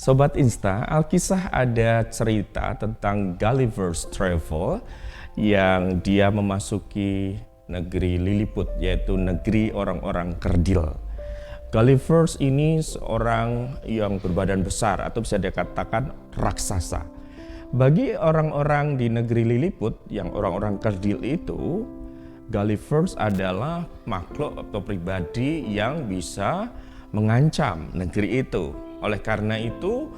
Sobat Insta, Alkisah ada cerita tentang Gulliver's Travel yang dia memasuki negeri Lilliput, yaitu negeri orang-orang kerdil. Gulliver ini seorang yang berbadan besar atau bisa dikatakan raksasa. Bagi orang-orang di negeri Lilliput yang orang-orang kerdil itu, Gulliver adalah makhluk atau pribadi yang bisa mengancam negeri itu. Oleh karena itu,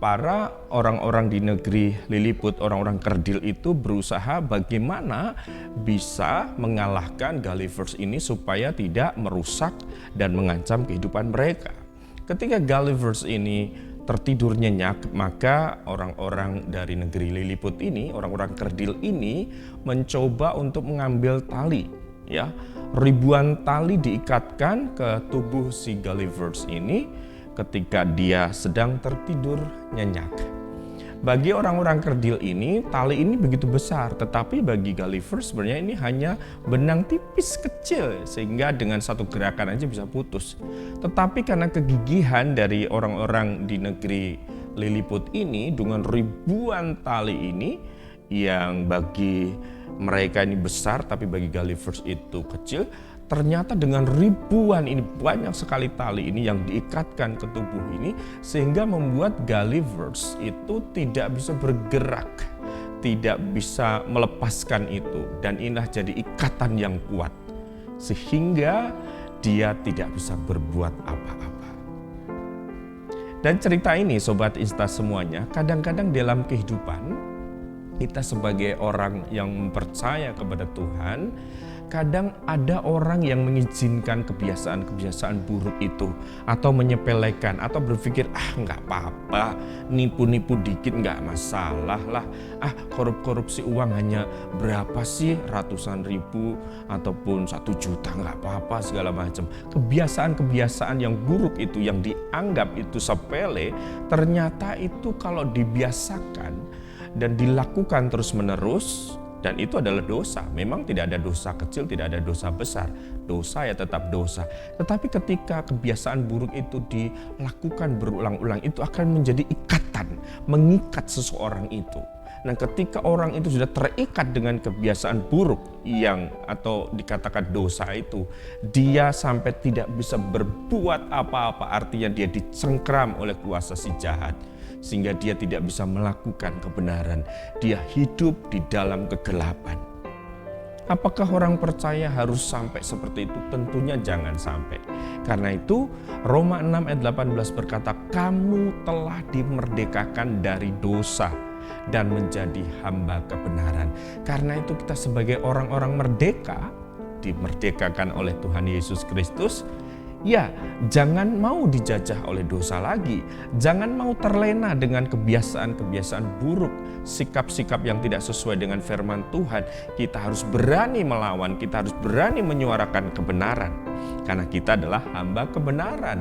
para orang-orang di negeri Lilliput, orang-orang kerdil itu berusaha bagaimana bisa mengalahkan Gulliver ini supaya tidak merusak dan mengancam kehidupan mereka. Ketika Gulliver ini tertidur nyenyak, maka orang-orang dari negeri Lilliput ini, orang-orang kerdil ini mencoba untuk mengambil tali, ya. Ribuan tali diikatkan ke tubuh si Gulliver ini ketika dia sedang tertidur nyenyak. Bagi orang-orang kerdil ini, tali ini begitu besar, tetapi bagi Gulliver sebenarnya ini hanya benang tipis kecil, sehingga dengan satu gerakan aja bisa putus. Tetapi karena kegigihan dari orang-orang di negeri Lilliput ini, dengan ribuan tali ini yang bagi mereka ini besar, tapi bagi Gulliver itu kecil, ternyata dengan ribuan ini, banyak sekali tali ini yang diikatkan ke tubuh ini, sehingga membuat Gulliver itu tidak bisa bergerak, tidak bisa melepaskan itu, dan inilah jadi ikatan yang kuat sehingga dia tidak bisa berbuat apa-apa. Dan cerita ini, Sobat Insta semuanya, kadang-kadang dalam kehidupan kita sebagai orang yang percaya kepada Tuhan, kadang ada orang yang mengizinkan kebiasaan-kebiasaan buruk itu, atau menyepelekan, atau berpikir nggak apa-apa, nipu-nipu dikit nggak masalah lah, korupsi uang hanya berapa sih, ratusan ribu ataupun 1 juta nggak apa-apa, segala macam. Kebiasaan-kebiasaan yang buruk itu, yang dianggap itu sepele, ternyata itu kalau dibiasakan dan dilakukan terus-menerus, dan itu adalah dosa. Memang tidak ada dosa kecil, tidak ada dosa besar. Dosa ya tetap dosa. Tetapi ketika kebiasaan buruk itu dilakukan berulang-ulang, itu akan menjadi ikatan, mengikat seseorang itu. Nah, ketika orang itu sudah terikat dengan kebiasaan buruk yang atau dikatakan dosa itu, dia sampai tidak bisa berbuat apa-apa, artinya dia dicengkram oleh kuasa si jahat, sehingga dia tidak bisa melakukan kebenaran. Dia hidup di dalam kegelapan. Apakah orang percaya harus sampai seperti itu? Tentunya jangan sampai. Karena itu Roma 6 ayat 18 berkata, kamu telah dimerdekakan dari dosa dan menjadi hamba kebenaran. Karena itu kita sebagai orang-orang merdeka, dimerdekakan oleh Tuhan Yesus Kristus, ya, jangan mau dijajah oleh dosa lagi. Jangan mau terlena dengan kebiasaan-kebiasaan buruk, sikap-sikap yang tidak sesuai dengan firman Tuhan. Kita harus berani melawan, kita harus berani menyuarakan kebenaran. Karena kita adalah hamba kebenaran,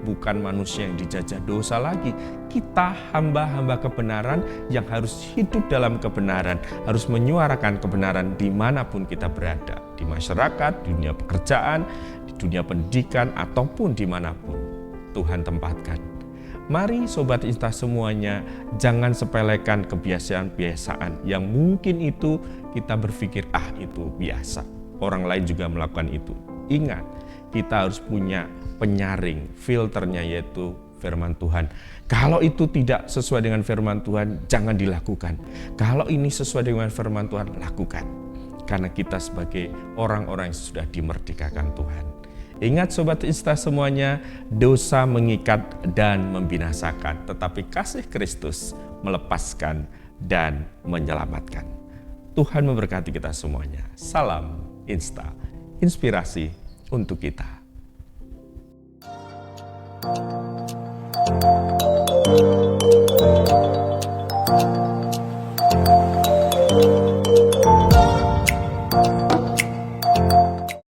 bukan manusia yang dijajah dosa lagi. Kita hamba-hamba kebenaran yang harus hidup dalam kebenaran, harus menyuarakan kebenaran dimanapun kita berada. Di masyarakat, di dunia pekerjaan, dunia pendidikan, ataupun dimanapun Tuhan tempatkan. Mari Sobat Insta semuanya, jangan sepelekan kebiasaan-kebiasaan yang mungkin itu kita berpikir itu biasa, orang lain juga melakukan itu. Ingat, kita harus punya penyaring, filternya, yaitu firman Tuhan. Kalau itu tidak sesuai dengan firman Tuhan, jangan dilakukan. Kalau ini sesuai dengan firman Tuhan, lakukan. Karena kita sebagai orang-orang yang sudah dimerdekakan Tuhan. Ingat Sobat Insta semuanya, dosa mengikat dan membinasakan, tetapi kasih Kristus melepaskan dan menyelamatkan. Tuhan memberkati kita semuanya. Salam Insta, inspirasi untuk kita.